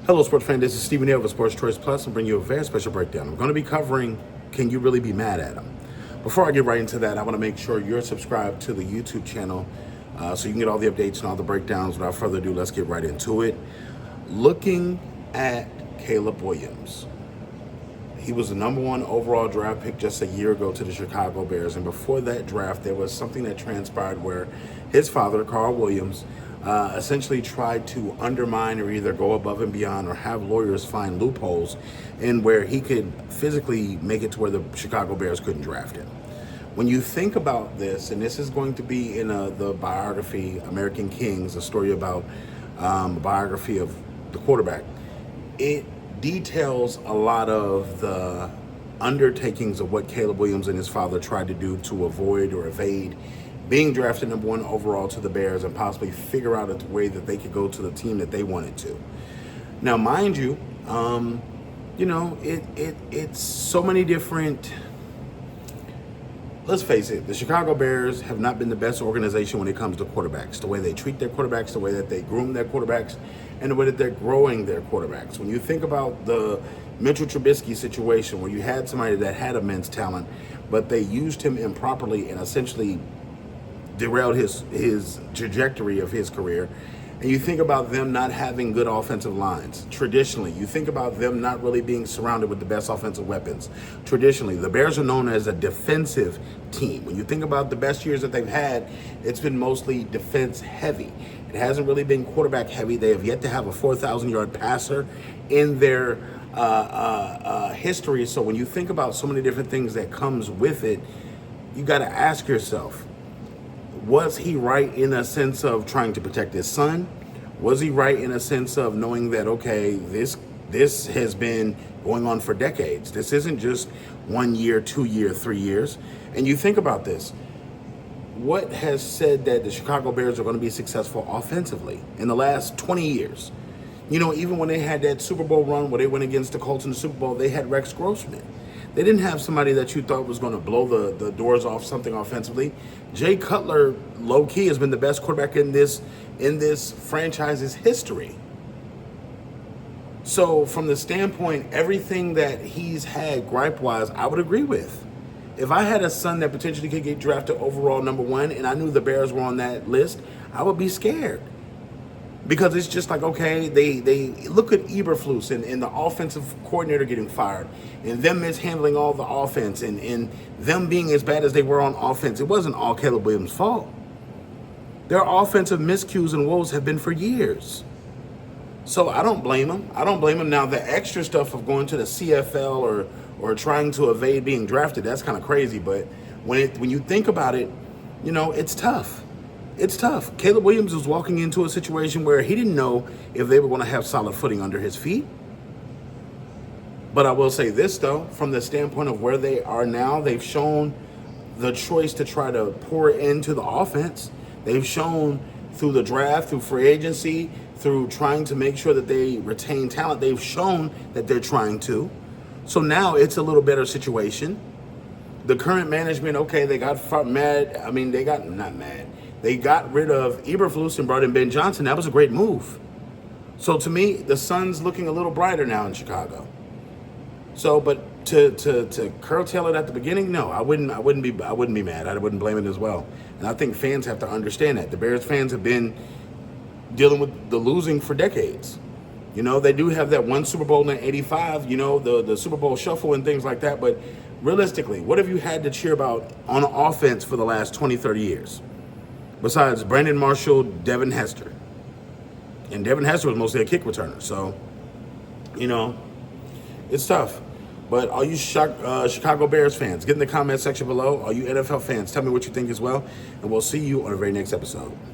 Hello, sports fan. This is Stephen Hill of Sports Choice Plus and bring you a very special breakdown. I'm going to be covering Can You Really Be Mad at Him? Before I get right into that, I want to make sure you're subscribed to the YouTube channel so you can get all the updates and all the breakdowns. Without further ado, let's get right into it. Looking at Caleb Williams. He was the #1 overall draft pick just a year ago to the Chicago Bears. And before that draft, there was something that transpired where his father, Carl Williams, essentially tried to undermine or either go above and beyond or have lawyers find loopholes in where he could physically make it to where the Chicago Bears couldn't draft him. When you think about this, and this is going to be in the biography, American Kings, a story about a biography of the quarterback, it details a lot of the undertakings of what Caleb Williams and his father tried to do to avoid or evade being drafted #1 overall to the Bears and possibly figure out a way that they could go to the team that they wanted to. Now, mind you, it's so many different. Let's face it, the Chicago Bears have not been the best organization when it comes to quarterbacks. The way they treat their quarterbacks, the way that they groom their quarterbacks, and the way that they're growing their quarterbacks. When you think about the Mitchell Trubisky situation where you had somebody that had immense talent, but they used him improperly and essentially derailed his trajectory of his career. And you think about them not having good offensive lines. Traditionally, you think about them not really being surrounded with the best offensive weapons. Traditionally, the Bears are known as a defensive team. When you think about the best years that they've had, it's been mostly defense heavy. It hasn't really been quarterback heavy. They have yet to have a 4,000-yard passer in their history. So when you think about so many different things that comes with it, you got to ask yourself, was he right in a sense of trying to protect his son? Was he right in a sense of knowing that, okay, this has been going on for decades. This isn't just 1 year, 2 year, 3 years. And you think about this. What has said that the Chicago Bears are going to be successful offensively in the last 20 years? You know, even when they had that Super Bowl run where they went against the Colts in the Super Bowl, they had Rex Grossman. They didn't have somebody that you thought was going to blow the doors off something offensively. Jay Cutler, low-key, has been the best quarterback in this franchise's history. So from the standpoint, everything that he's had gripe-wise, I would agree with. If I had a son that potentially could get drafted overall #1 and I knew the Bears were on that list, I would be scared. Because it's just like, okay, they look at Eberflus and the offensive coordinator getting fired and them mishandling all the offense and them being as bad as they were on offense. It wasn't all Caleb Williams' fault. Their offensive miscues and woes have been for years. So I don't blame them. I don't blame them. Now, the extra stuff of going to the CFL or trying to evade being drafted, that's kind of crazy. But when you think about it, you know, it's tough. It's tough. Caleb Williams was walking into a situation where he didn't know if they were going to have solid footing under his feet. But I will say this, though, from the standpoint of where they are now, they've shown the choice to try to pour into the offense. They've shown through the draft, through free agency, through trying to make sure that they retain talent, they've shown that they're trying to. So now it's a little better situation. The current management, okay, they got mad. I mean, they got not mad. They got rid of Eberflus and brought in Ben Johnson. That was a great move. So to me, the sun's looking a little brighter now in Chicago. So, but to curtail it at the beginning, no, I wouldn't be mad. I wouldn't blame it as well. And I think fans have to understand that. The Bears fans have been dealing with the losing for decades. You know, they do have that one Super Bowl in '85, you know, the Super Bowl shuffle and things like that. But realistically, what have you had to cheer about on offense for the last 20, 30 years? Besides Brandon Marshall, Devin Hester. And Devin Hester was mostly a kick returner. So, you know, it's tough. But all you Chicago Bears fans, get in the comment section below. All you NFL fans, tell me what you think as well. And we'll see you on the very next episode.